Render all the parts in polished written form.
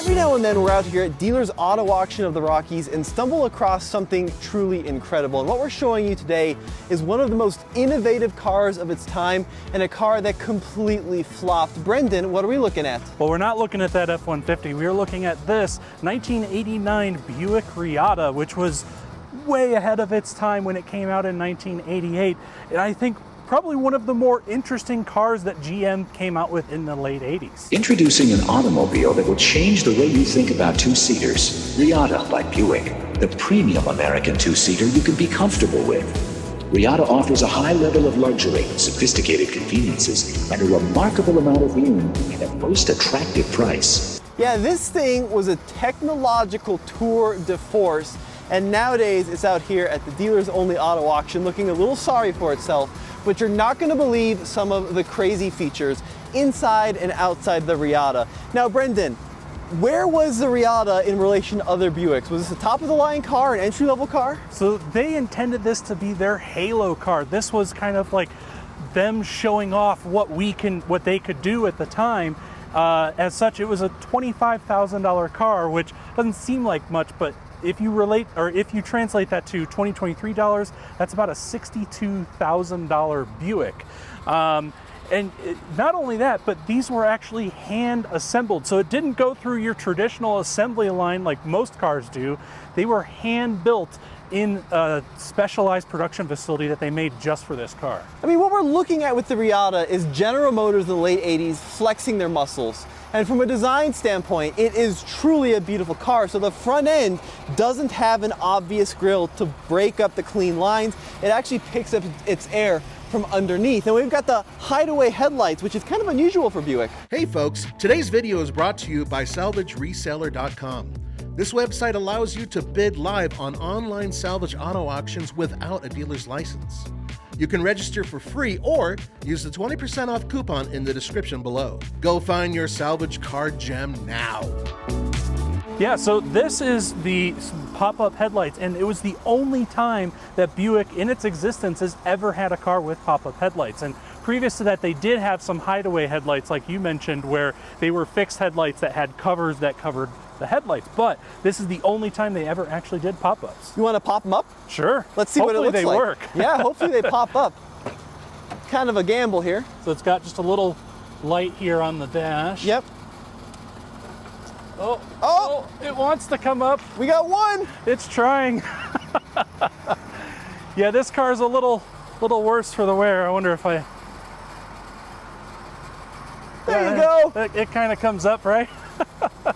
Every now and then we're out here at Dealer's Auto Auction of the Rockies and stumble across something truly incredible. And what we're showing you today is one of the most innovative cars of its time and a car that completely flopped. Brendan, what are we looking at? Well, we're not looking at that F-150. We're looking at this 1989 Buick Reatta, which was way ahead of its time when it came out in 1988. And I think probably one of the more interesting cars that GM came out with in the late 80s. Introducing an automobile that will change the way you think about two-seaters. Riata by Buick, the premium American two-seater you can be comfortable with. Riata offers a high level of luxury, sophisticated conveniences, and a remarkable amount of room at a most attractive price. Yeah, this thing was a technological tour de force, and nowadays it's out here at the dealer's only auto auction looking a little sorry for itself. But you're not going to believe some of the crazy features inside and outside the Riata. Now, Brendan, where was the Riata in relation to other Buicks? Was this a top-of-the-line car, an entry-level car? So they intended this to be their halo car. This was kind of like them showing off what they could do at the time. As such, it was a $25,000 car, which doesn't seem like much, but if you translate that to 2023 dollars, that's about a $62,000 Buick. And not only that, but these were actually hand assembled. So it didn't go through your traditional assembly line like most cars do. They were hand built in a specialized production facility that they made just for this car. I mean, what we're looking at with the Riata is General Motors in the late 80s flexing their muscles. And from a design standpoint, it is truly a beautiful car. So the front end doesn't have an obvious grille to break up the clean lines. It actually picks up its air from underneath. And we've got the hideaway headlights, which is kind of unusual for Buick. Hey folks, today's video is brought to you by SalvageReseller.com. This website allows you to bid live on online salvage auto auctions without a dealer's license. You can register for free or use the 20% off coupon in the description below. Go find your salvage car gem now. Yeah, so this is the pop-up headlights, and it was the only time that Buick in its existence has ever had a car with pop-up headlights. And previous to that, they did have some hideaway headlights, like you mentioned, where they were fixed headlights that had covers that covered the headlights, but this is the only time they ever actually did pop-ups. You want to pop them up? Sure. Let's see what it looks like. Hopefully they work. Yeah, hopefully they pop up. Kind of a gamble here. So it's got just a little light here on the dash. Yep. Oh, it wants to come up. We got one. It's trying. Yeah, this car is a little worse for the wear. I wonder if I... There you go. It kind of comes up, right?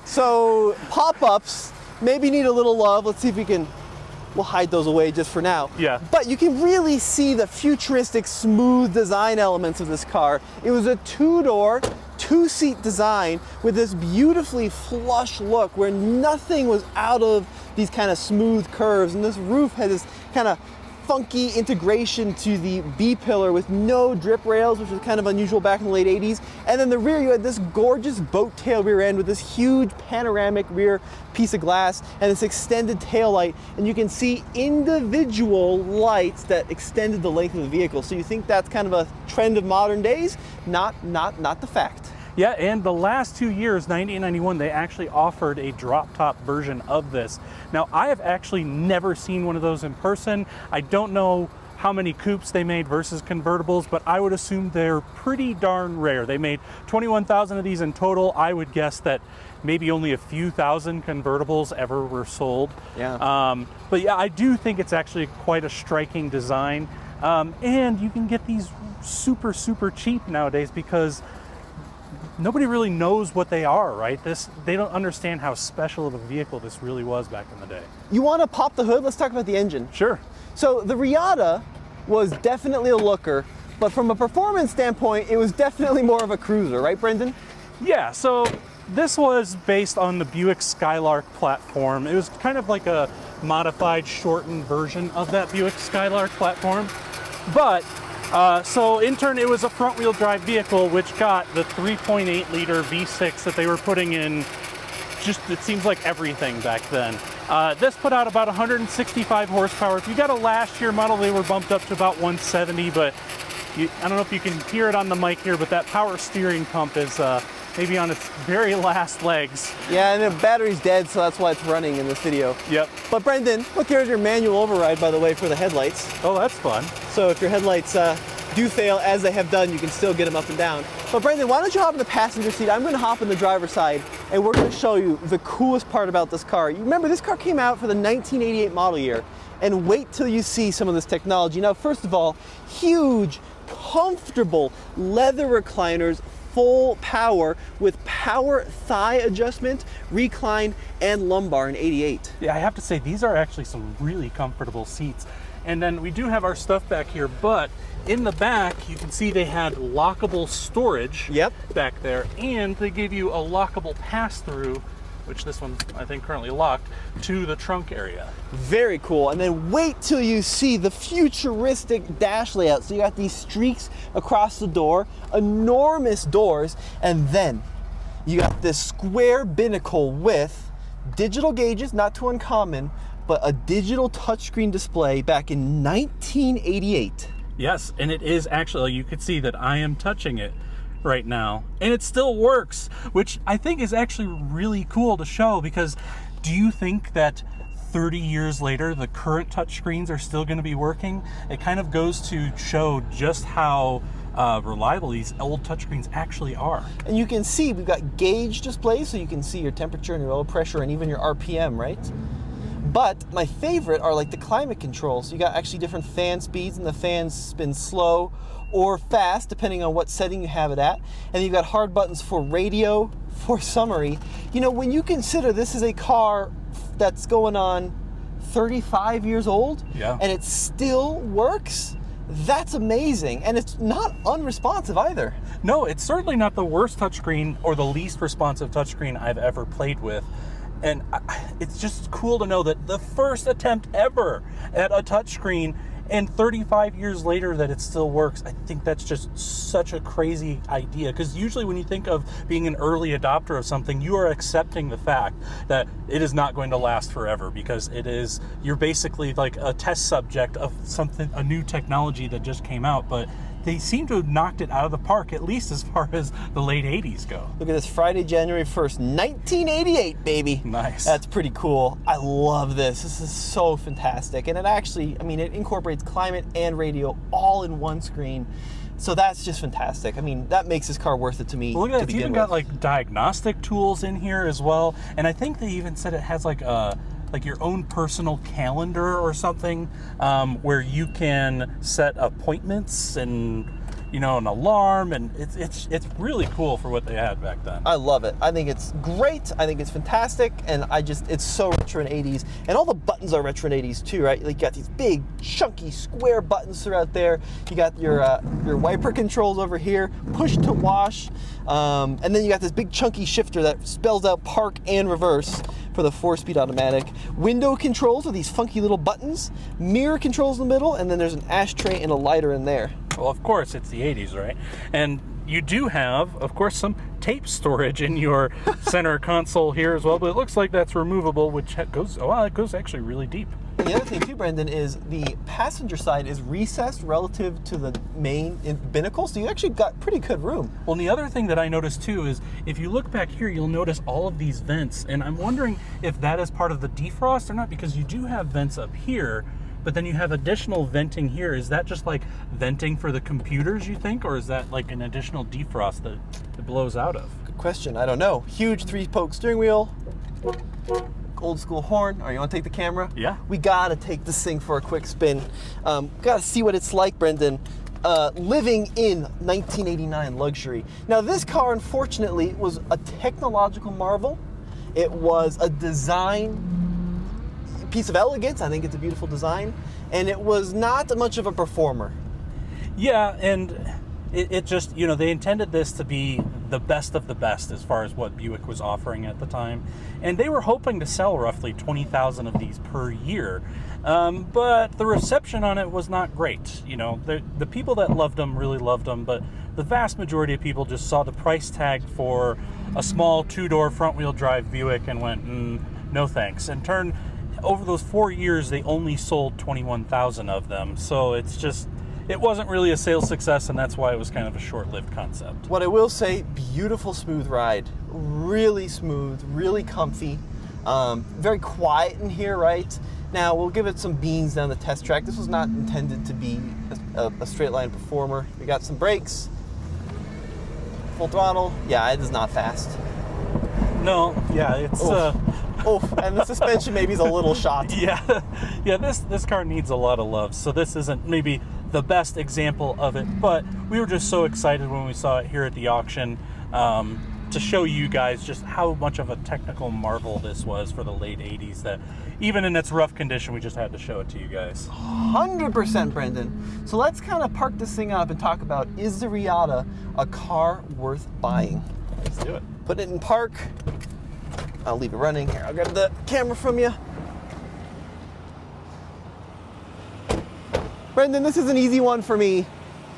So pop-ups maybe need a little love. Let's see if we'll hide those away just for now. Yeah. But you can really see the futuristic, smooth design elements of this car. It was a two-door, two-seat design with this beautifully flush look where nothing was out of these kind of smooth curves. And this roof had this kind of funky integration to the B-pillar with no drip rails, which was kind of unusual back in the late 80s. And then the rear, you had this gorgeous boat tail rear end with this huge panoramic rear piece of glass and this extended tail light. And you can see individual lights that extended the length of the vehicle. So you think that's kind of a trend of modern days? Not the fact. Yeah, and the last 2 years, 90 and 91, they actually offered a drop-top version of this. Now, I have actually never seen one of those in person. I don't know how many coupes they made versus convertibles, but I would assume they're pretty darn rare. They made 21,000 of these in total. I would guess that maybe only a few thousand convertibles ever were sold. Yeah. But yeah, I do think it's actually quite a striking design. And you can get these super, super cheap nowadays because nobody really knows what they are, right? They don't understand how special of a vehicle this really was back in the day. You want to pop the hood? Let's talk about the engine. Sure. So the Riata was definitely a looker, but from a performance standpoint, it was definitely more of a cruiser, right, Brendan? Yeah, so this was based on the Buick Skylark platform. It was kind of like a modified, shortened version of that Buick Skylark platform. But so in turn, it was a front-wheel drive vehicle, which got the 3.8 liter V6 that they were putting in just, it seems like everything back then. This put out about 165 horsepower. If you got a last year model, they were bumped up to about 170, but I don't know if you can hear it on the mic here, but that power steering pump is maybe on its very last legs. Yeah, and the battery's dead, so that's why it's running in this video. Yep. But Brendan, look, here's your manual override, by the way, for the headlights. Oh, that's fun. So if your headlights do fail, as they have done, you can still get them up and down. But Brendan, why don't you hop in the passenger seat? I'm gonna hop in the driver's side, and we're gonna show you the coolest part about this car. You remember, this car came out for the 1988 model year, and wait till you see some of this technology. Now, first of all, huge, comfortable leather recliners, full power with power thigh adjustment, recline, and lumbar in 88. Yeah, I have to say, these are actually some really comfortable seats. And then we do have our stuff back here, but in the back, you can see they had lockable storage back there, and they gave you a lockable pass-through, which this one's, I think, currently locked, to the trunk area. Very cool. And then wait till you see the futuristic dash layout. So you got these streaks across the door, enormous doors, and then you got this square binnacle with digital gauges, not too uncommon, but a digital touchscreen display back in 1988. Yes, and it is actually, you can see that I am touching it right now, and it still works, which I think is actually really cool to show, because do you think that 30 years later the current touchscreens are still going to be working? It kind of goes to show just how reliable these old touchscreens actually are. And you can see we've got gauge displays, so you can see your temperature and your oil pressure and even your RPM, right? But my favorite are like the climate controls. You got actually different fan speeds, and the fans spin slow or fast depending on what setting you have it at. And you've got hard buttons for radio, for summary. You know, when you consider this is a car that's going on 35 years old, and it still works, that's amazing. And it's not unresponsive either. No, it's certainly not the worst touchscreen or the least responsive touchscreen I've ever played with. And it's just cool to know that the first attempt ever at a touchscreen, and 35 years later that it still works. I think that's just such a crazy idea, because usually when you think of being an early adopter of something, you are accepting the fact that it is not going to last forever, because you're basically like a test subject of something, a new technology that just came out. But they seem to have knocked it out of the park, at least as far as the late 80s go. Look at this, Friday, January 1st, 1988, baby. Nice. That's pretty cool. I love this. This is so fantastic. And it actually, I mean, it incorporates climate and radio all in one screen. So that's just fantastic. I mean, that makes this car worth it to me. Well, look at it. It's even got like diagnostic tools in here as well. And I think they even said it has like your own personal calendar or something, where you can set appointments and, you know, an alarm, and it's really cool for what they had back then. I love it. I think it's great. I think it's fantastic, and it's so retro in 80s, and all the buttons are retro in 80s too, right? Like, you got these big, chunky, square buttons throughout there. You got your wiper controls over here, push to wash, and then you got this big chunky shifter that spells out park and reverse for the 4-speed automatic. Window controls are these funky little buttons, mirror controls in the middle, and then there's an ashtray and a lighter in there. Well, of course, it's the 80s, right? And you do have, of course, some tape storage in your center console here as well, but it looks like that's removable, which it goes actually really deep. And the other thing too, Brendan, is the passenger side is recessed relative to the main binnacle, so you actually got pretty good room. Well, and the other thing that I noticed too is if you look back here, you'll notice all of these vents, and I'm wondering if that is part of the defrost or not, because you do have vents up here, but then you have additional venting here. Is that just like venting for the computers, you think, or is that like an additional defrost that it blows out of? Good question. I don't know. Huge 3-spoke steering wheel. Old school horn. All right, you want to take the camera? Yeah. We gotta take this thing for a quick spin. Gotta see what it's like, Brendan, living in 1989 luxury. Now, this car, unfortunately, was a technological marvel. It was a design piece of elegance. I think it's a beautiful design, and it was not much of a performer. Yeah, and it just, you know, they intended this to be the best of the best as far as what Buick was offering at the time, and they were hoping to sell roughly 20,000 of these per year, but the reception on it was not great. You know, the people that loved them really loved them, but the vast majority of people just saw the price tag for a small 2-door front-wheel drive Buick and went, no thanks, and over those 4 years they only sold 21,000 of them. So it's just, it wasn't really a sales success, and that's why it was kind of a short-lived concept. What I will say, beautiful smooth ride. Really smooth, really comfy. Very quiet in here, right? Now, we'll give it some beans down the test track. This was not intended to be a straight line performer. We got some brakes. Full throttle. Yeah, it is not fast. No, yeah, it's... And the suspension maybe is a little shot. Yeah, this car needs a lot of love, so this isn't maybe the best example of it, but we were just so excited when we saw it here at the auction to show you guys just how much of a technical marvel this was for the late 80s, that even in its rough condition, we just had to show it to you guys. 100%, Brendan. So let's kind of park this thing up and talk about, is the Riata a car worth buying? Let's do it. Put it in park. I'll leave it running. Here, I'll grab the camera from you. Brendan, this is an easy one for me.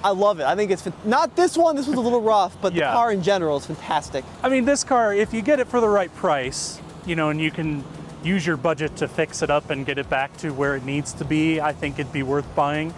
I love it. I think it's, not this one, this was a little rough, but the car in general is fantastic. I mean, this car, if you get it for the right price, you know, and you can use your budget to fix it up and get it back to where it needs to be, I think it'd be worth buying.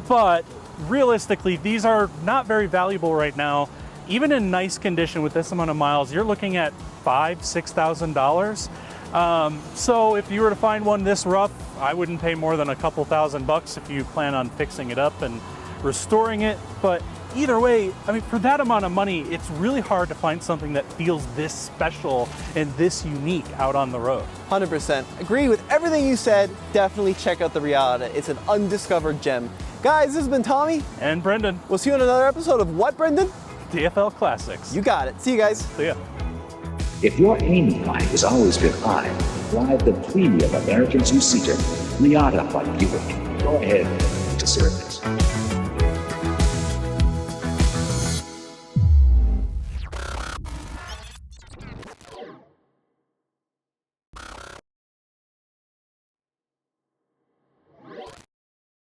But realistically, these are not very valuable right now. Even in nice condition with this amount of miles, you're looking at $5,000–6,000. So if you were to find one this rough, I wouldn't pay more than a couple $1,000 if you plan on fixing it up and restoring it. But either way, I mean, for that amount of money, it's really hard to find something that feels this special and this unique out on the road. 100%. Agree with everything you said. Definitely check out the Riata. It's an undiscovered gem. Guys, this has been Tommy. And Brendan. We'll see you on another episode of what, Brendan? TFL Classics. You got it. See you guys. See ya. If your aiming line has always been high, drive the premium American two-seater Riata by Buick. Go ahead to service.